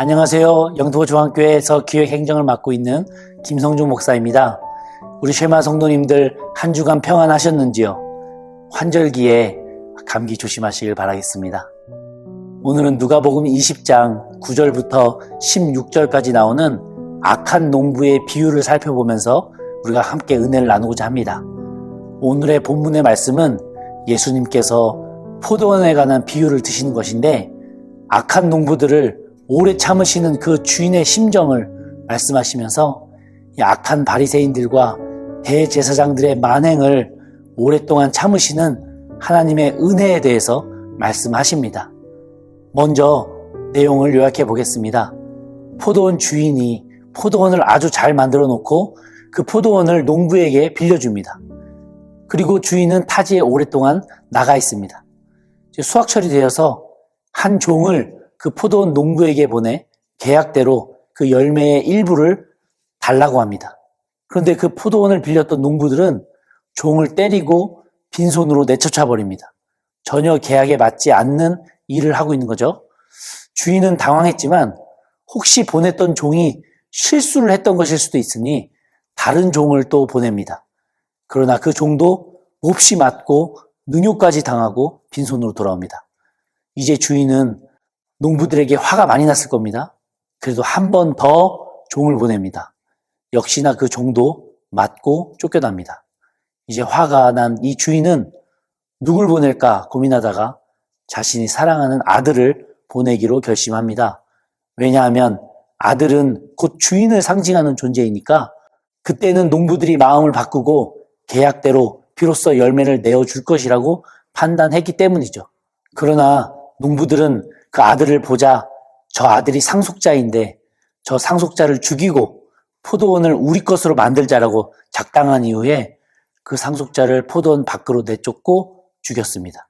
안녕하세요. 영도중앙교회에서 기획행정을 맡고 있는 김성중 목사입니다. 우리 쉐마 성도님들 한 주간 평안하셨는지요? 환절기에 감기 조심하시길 바라겠습니다. 오늘은 누가복음 20장 9절부터 16절까지 나오는 악한 농부의 비유를 살펴보면서 우리가 함께 은혜를 나누고자 합니다. 오늘의 본문의 말씀은 예수님께서 포도원에 관한 비유를 드시는 것인데, 악한 농부들을 오래 참으시는 그 주인의 심정을 말씀하시면서 이 악한 바리새인들과 대제사장들의 만행을 오랫동안 참으시는 하나님의 은혜에 대해서 말씀하십니다. 먼저 내용을 요약해 보겠습니다. 포도원 주인이 포도원을 아주 잘 만들어 놓고 그 포도원을 농부에게 빌려줍니다. 그리고 주인은 타지에 오랫동안 나가 있습니다. 수확철이 되어서 한 종을 그 포도원 농부에게 보내 계약대로 그 열매의 일부를 달라고 합니다. 그런데 그 포도원을 빌렸던 농부들은 종을 때리고 빈손으로 내쫓아 버립니다. 전혀 계약에 맞지 않는 일을 하고 있는 거죠. 주인은 당황했지만 혹시 보냈던 종이 실수를 했던 것일 수도 있으니 다른 종을 또 보냅니다. 그러나 그 종도 몹시 맞고 능욕까지 당하고 빈손으로 돌아옵니다. 이제 주인은 농부들에게 화가 많이 났을 겁니다. 그래도 한 번 더 종을 보냅니다. 역시나 그 종도 맞고 쫓겨납니다. 이제 화가 난 이 주인은 누굴 보낼까 고민하다가 자신이 사랑하는 아들을 보내기로 결심합니다. 왜냐하면 아들은 곧 주인을 상징하는 존재이니까 그때는 농부들이 마음을 바꾸고 계약대로 비로소 열매를 내어줄 것이라고 판단했기 때문이죠. 그러나 농부들은 그 아들을 보자 저 아들이 상속자인데 저 상속자를 죽이고 포도원을 우리 것으로 만들자라고 작당한 이후에 그 상속자를 포도원 밖으로 내쫓고 죽였습니다.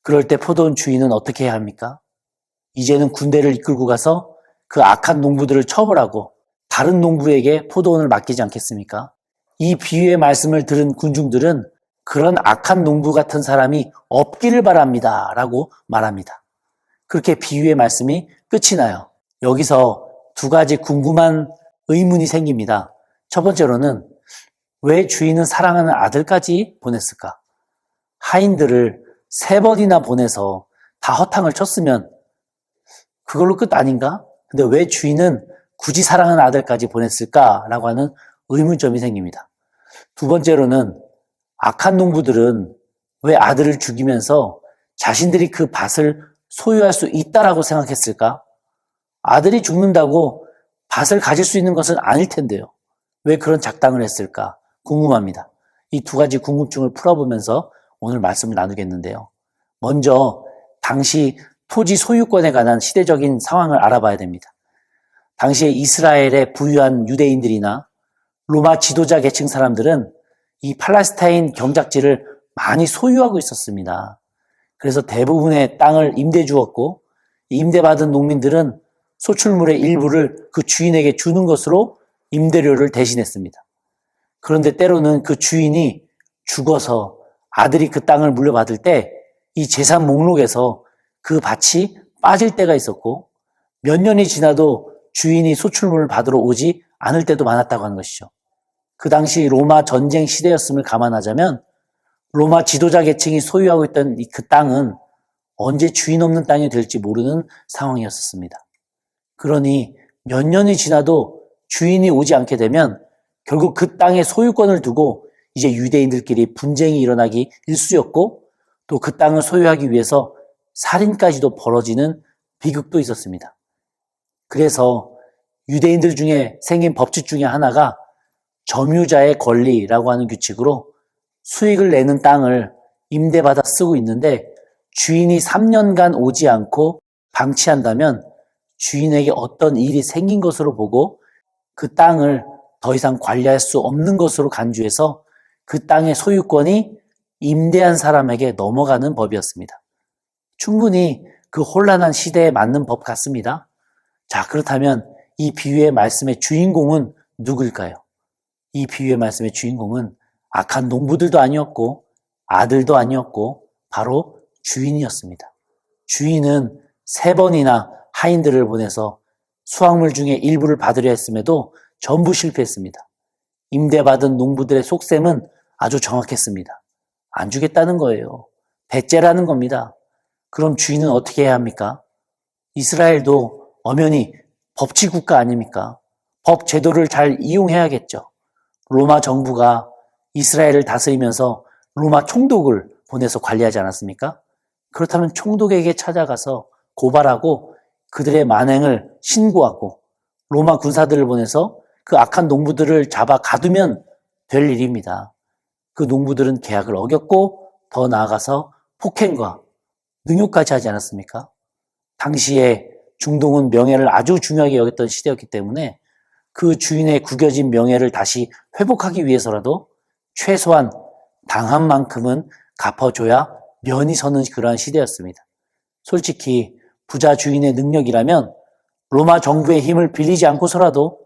그럴 때 포도원 주인은 어떻게 해야 합니까? 이제는 군대를 이끌고 가서 그 악한 농부들을 처벌하고 다른 농부에게 포도원을 맡기지 않겠습니까? 이 비유의 말씀을 들은 군중들은 그런 악한 농부 같은 사람이 없기를 바랍니다 라고 말합니다. 그렇게 비유의 말씀이 끝이 나요. 여기서 두 가지 궁금한 의문이 생깁니다. 첫 번째로는 왜 주인은 사랑하는 아들까지 보냈을까? 하인들을 3번이나 보내서 다 허탕을 쳤으면 그걸로 끝 아닌가? 근데 왜 주인은 굳이 사랑하는 아들까지 보냈을까라고 하는 의문점이 생깁니다. 두 번째로는 악한 농부들은 왜 아들을 죽이면서 자신들이 그 밭을 소유할 수 있다라고 생각했을까? 아들이 죽는다고 밭을 가질 수 있는 것은 아닐 텐데요. 왜 그런 작당을 했을까? 궁금합니다. 이 두 가지 궁금증을 풀어보면서 오늘 말씀을 나누겠는데요. 먼저 당시 토지 소유권에 관한 시대적인 상황을 알아봐야 됩니다. 당시에 이스라엘의 부유한 유대인들이나 로마 지도자 계층 사람들은 이 팔레스타인 경작지를 많이 소유하고 있었습니다. 그래서 대부분의 땅을 임대 주었고 임대받은 농민들은 소출물의 일부를 그 주인에게 주는 것으로 임대료를 대신했습니다. 그런데 때로는 그 주인이 죽어서 아들이 그 땅을 물려받을 때 이 재산 목록에서 그 밭이 빠질 때가 있었고 몇 년이 지나도 주인이 소출물을 받으러 오지 않을 때도 많았다고 하는 것이죠. 그 당시 로마 전쟁 시대였음을 감안하자면 로마 지도자 계층이 소유하고 있던 그 땅은 언제 주인 없는 땅이 될지 모르는 상황이었습니다. 그러니 몇 년이 지나도 주인이 오지 않게 되면 결국 그 땅의 소유권을 두고 이제 유대인들끼리 분쟁이 일어나기 일쑤였고 또 그 땅을 소유하기 위해서 살인까지도 벌어지는 비극도 있었습니다. 그래서 유대인들 중에 생긴 법칙 중에 하나가 점유자의 권리라고 하는 규칙으로 수익을 내는 땅을 임대받아 쓰고 있는데 주인이 3년간 오지 않고 방치한다면 주인에게 어떤 일이 생긴 것으로 보고 그 땅을 더 이상 관리할 수 없는 것으로 간주해서 그 땅의 소유권이 임대한 사람에게 넘어가는 법이었습니다. 충분히 그 혼란한 시대에 맞는 법 같습니다. 자, 그렇다면 이 비유의 말씀의 주인공은 누구일까요? 이 비유의 말씀의 주인공은 악한 농부들도 아니었고 아들도 아니었고 바로 주인이었습니다. 주인은 3번이나 하인들을 보내서 수확물 중에 일부를 받으려 했음에도 전부 실패했습니다. 임대받은 농부들의 속셈은 아주 정확했습니다. 안 주겠다는 거예요. 배째라는 겁니다. 그럼 주인은 어떻게 해야 합니까? 이스라엘도 엄연히 법치국가 아닙니까? 법 제도를 잘 이용해야겠죠. 로마 정부가 이스라엘을 다스리면서 로마 총독을 보내서 관리하지 않았습니까? 그렇다면 총독에게 찾아가서 고발하고 그들의 만행을 신고하고 로마 군사들을 보내서 그 악한 농부들을 잡아 가두면 될 일입니다. 그 농부들은 계약을 어겼고 더 나아가서 폭행과 능욕까지 하지 않았습니까? 당시에 중동은 명예를 아주 중요하게 여겼던 시대였기 때문에 그 주인의 구겨진 명예를 다시 회복하기 위해서라도 최소한 당한 만큼은 갚아줘야 면이 서는 그러한 시대였습니다. 솔직히 부자 주인의 능력이라면 로마 정부의 힘을 빌리지 않고서라도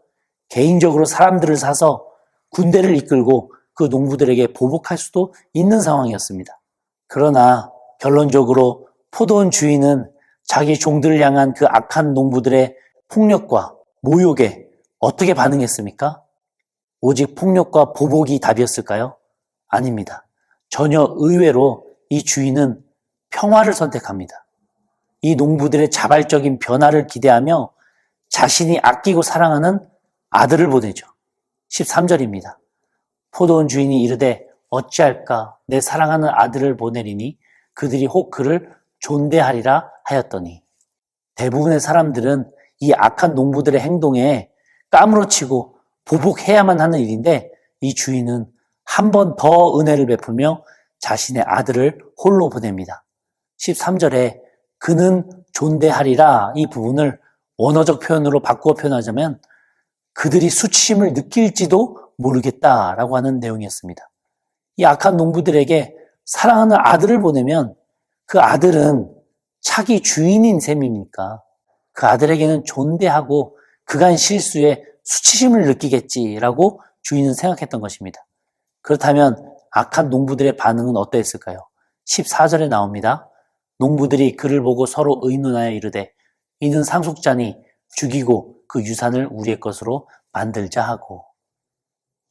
개인적으로 사람들을 사서 군대를 이끌고 그 농부들에게 보복할 수도 있는 상황이었습니다. 그러나 결론적으로 포도원 주인은 자기 종들을 향한 그 악한 농부들의 폭력과 모욕에 어떻게 반응했습니까? 오직 폭력과 보복이 답이었을까요? 아닙니다. 전혀 의외로 이 주인은 평화를 선택합니다. 이 농부들의 자발적인 변화를 기대하며 자신이 아끼고 사랑하는 아들을 보내죠. 13절입니다. 포도원 주인이 이르되 어찌할까 내 사랑하는 아들을 보내리니 그들이 혹 그를 존대하리라 하였더니 대부분의 사람들은 이 악한 농부들의 행동에 까무러치고 보복해야만 하는 일인데 이 주인은 한 번 더 은혜를 베풀며 자신의 아들을 홀로 보냅니다. 13절에 그는 존대하리라 이 부분을 원어적 표현으로 바꾸어 표현하자면 그들이 수치심을 느낄지도 모르겠다라고 하는 내용이었습니다. 이 악한 농부들에게 사랑하는 아들을 보내면 그 아들은 차기 주인인 셈입니까? 그 아들에게는 존대하고 그간 실수에 수치심을 느끼겠지라고 주인은 생각했던 것입니다. 그렇다면 악한 농부들의 반응은 어떠했을까요? 14절에 나옵니다. 농부들이 그를 보고 서로 의논하여 이르되 이는 상속자니 죽이고 그 유산을 우리의 것으로 만들자 하고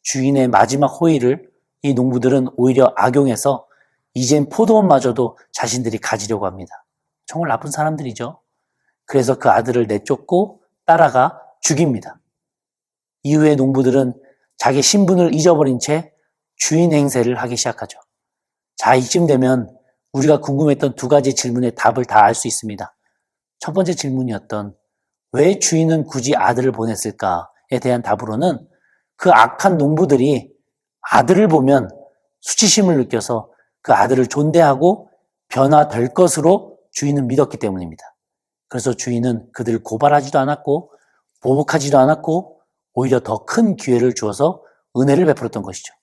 주인의 마지막 호의를 이 농부들은 오히려 악용해서 이젠 포도원마저도 자신들이 가지려고 합니다. 정말 나쁜 사람들이죠. 그래서 그 아들을 내쫓고 따라가 죽입니다. 이후에 농부들은 자기 신분을 잊어버린 채 주인 행세를 하기 시작하죠. 자, 이쯤 되면 우리가 궁금했던 두 가지 질문의 답을 다 알 수 있습니다. 첫 번째 질문이었던 왜 주인은 굳이 아들을 보냈을까에 대한 답으로는 그 악한 농부들이 아들을 보면 수치심을 느껴서 그 아들을 존대하고 변화될 것으로 주인은 믿었기 때문입니다. 그래서 주인은 그들을 고발하지도 않았고 보복하지도 않았고 오히려 더 큰 기회를 주어서 은혜를 베풀었던 것이죠.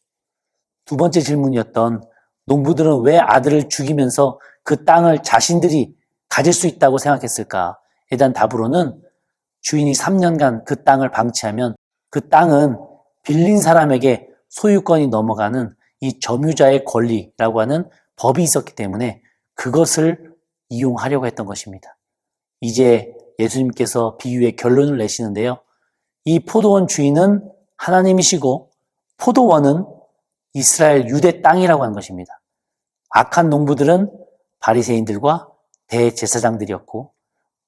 두 번째 질문이었던 농부들은 왜 아들을 죽이면서 그 땅을 자신들이 가질 수 있다고 생각했을까에 대한 답으로는 주인이 3년간 그 땅을 방치하면 그 땅은 빌린 사람에게 소유권이 넘어가는 이 점유자의 권리라고 하는 법이 있었기 때문에 그것을 이용하려고 했던 것입니다. 이제 예수님께서 비유의 결론을 내시는데요. 이 포도원 주인은 하나님이시고 포도원은 이스라엘 유대 땅이라고 하는 것입니다. 악한 농부들은 바리새인들과 대제사장들이었고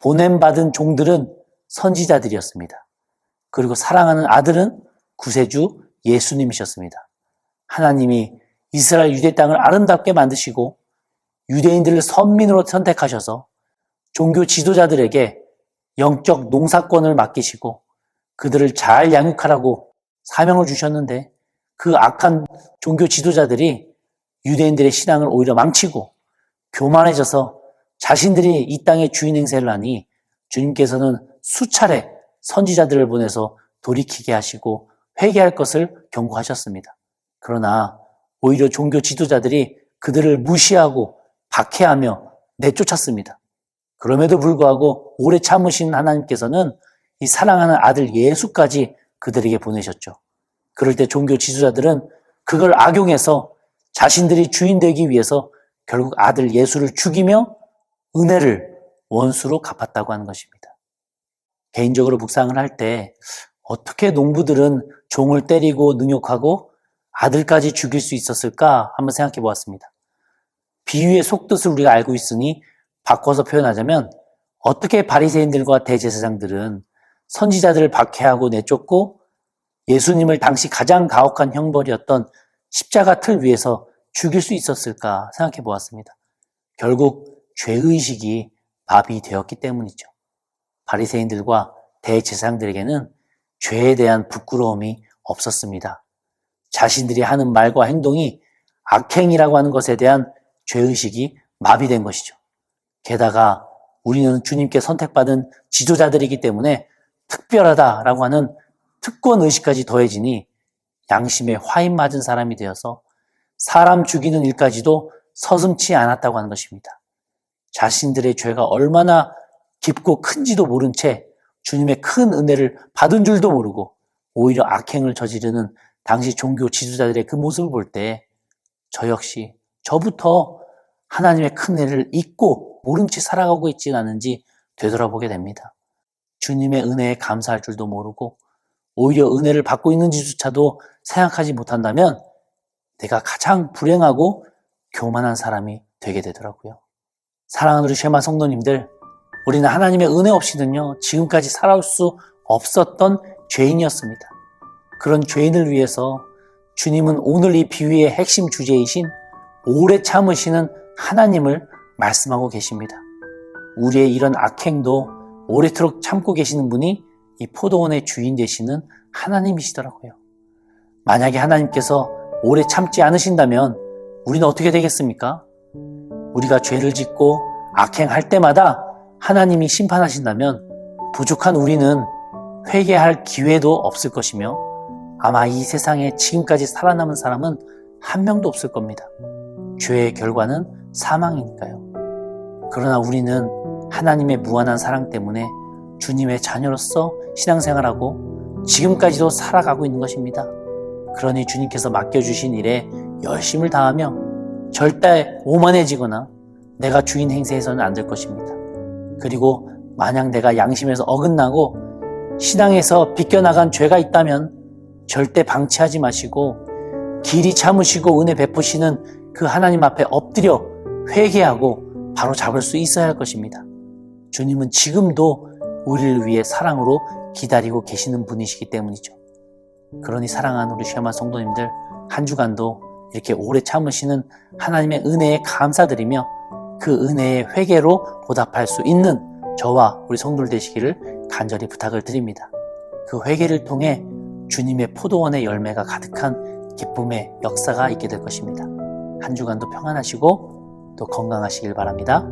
보냄받은 종들은 선지자들이었습니다. 그리고 사랑하는 아들은 구세주 예수님이셨습니다. 하나님이 이스라엘 유대 땅을 아름답게 만드시고 유대인들을 선민으로 선택하셔서 종교 지도자들에게 영적 농사권을 맡기시고 그들을 잘 양육하라고 사명을 주셨는데 그 악한 종교 지도자들이 유대인들의 신앙을 오히려 망치고 교만해져서 자신들이 이 땅의 주인 행세를 하니 주님께서는 수차례 선지자들을 보내서 돌이키게 하시고 회개할 것을 경고하셨습니다. 그러나 오히려 종교 지도자들이 그들을 무시하고 박해하며 내쫓았습니다. 그럼에도 불구하고 오래 참으신 하나님께서는 이 사랑하는 아들 예수까지 그들에게 보내셨죠. 그럴 때 종교 지도자들은 그걸 악용해서 자신들이 주인 되기 위해서 결국 아들 예수를 죽이며 은혜를 원수로 갚았다고 하는 것입니다. 개인적으로 묵상을 할 때 어떻게 농부들은 종을 때리고 능욕하고 아들까지 죽일 수 있었을까 한번 생각해 보았습니다. 비유의 속뜻을 우리가 알고 있으니 바꿔서 표현하자면 어떻게 바리새인들과 대제사장들은 선지자들을 박해하고 내쫓고 예수님을 당시 가장 가혹한 형벌이었던 십자가 틀 위에서 죽일 수 있었을까 생각해 보았습니다. 결국 죄의식이 마비 되었기 때문이죠. 바리새인들과 대제사장들에게는 죄에 대한 부끄러움이 없었습니다. 자신들이 하는 말과 행동이 악행이라고 하는 것에 대한 죄의식이 마비된 것이죠. 게다가 우리는 주님께 선택받은 지도자들이기 때문에 특별하다라고 하는 특권의식까지 더해지니 양심에 화인 맞은 사람이 되어서 사람 죽이는 일까지도 서슴지 않았다고 하는 것입니다. 자신들의 죄가 얼마나 깊고 큰지도 모른 채 주님의 큰 은혜를 받은 줄도 모르고 오히려 악행을 저지르는 당시 종교 지도자들의 그 모습을 볼 때 저 역시 저부터 하나님의 큰 은혜를 잊고 모른 채 살아가고 있지는 않은지 되돌아보게 됩니다. 주님의 은혜에 감사할 줄도 모르고 오히려 은혜를 받고 있는지조차도 생각하지 못한다면 내가 가장 불행하고 교만한 사람이 되게 되더라고요. 사랑하는 우리 쉐마 성도님들, 우리는 하나님의 은혜 없이는요 지금까지 살아올 수 없었던 죄인이었습니다. 그런 죄인을 위해서 주님은 오늘 이 비유의 핵심 주제이신 오래 참으시는 하나님을 말씀하고 계십니다. 우리의 이런 악행도 오래도록 참고 계시는 분이 이 포도원의 주인 되시는 하나님이시더라고요. 만약에 하나님께서 오래 참지 않으신다면 우리는 어떻게 되겠습니까? 우리가 죄를 짓고 악행할 때마다 하나님이 심판하신다면 부족한 우리는 회개할 기회도 없을 것이며 아마 이 세상에 지금까지 살아남은 사람은 한 명도 없을 겁니다. 죄의 결과는 사망이니까요. 그러나 우리는 하나님의 무한한 사랑 때문에 주님의 자녀로서 신앙생활하고 지금까지도 살아가고 있는 것입니다. 그러니 주님께서 맡겨주신 일에 열심을 다하며 절대 오만해지거나 내가 주인 행세해서는 안 될 것입니다. 그리고 만약 내가 양심에서 어긋나고 신앙에서 비껴나간 죄가 있다면 절대 방치하지 마시고 길이 참으시고 은혜 베푸시는 그 하나님 앞에 엎드려 회개하고 바로 잡을 수 있어야 할 것입니다. 주님은 지금도 우리를 위해 사랑으로 기다리고 계시는 분이시기 때문이죠. 그러니 사랑하는 우리 쉐마 성도님들, 한 주간도 이렇게 오래 참으시는 하나님의 은혜에 감사드리며 그 은혜의 회개로 보답할 수 있는 저와 우리 성도들 되시기를 간절히 부탁을 드립니다. 그 회개를 통해 주님의 포도원의 열매가 가득한 기쁨의 역사가 있게 될 것입니다. 한 주간도 평안하시고 또 건강하시길 바랍니다.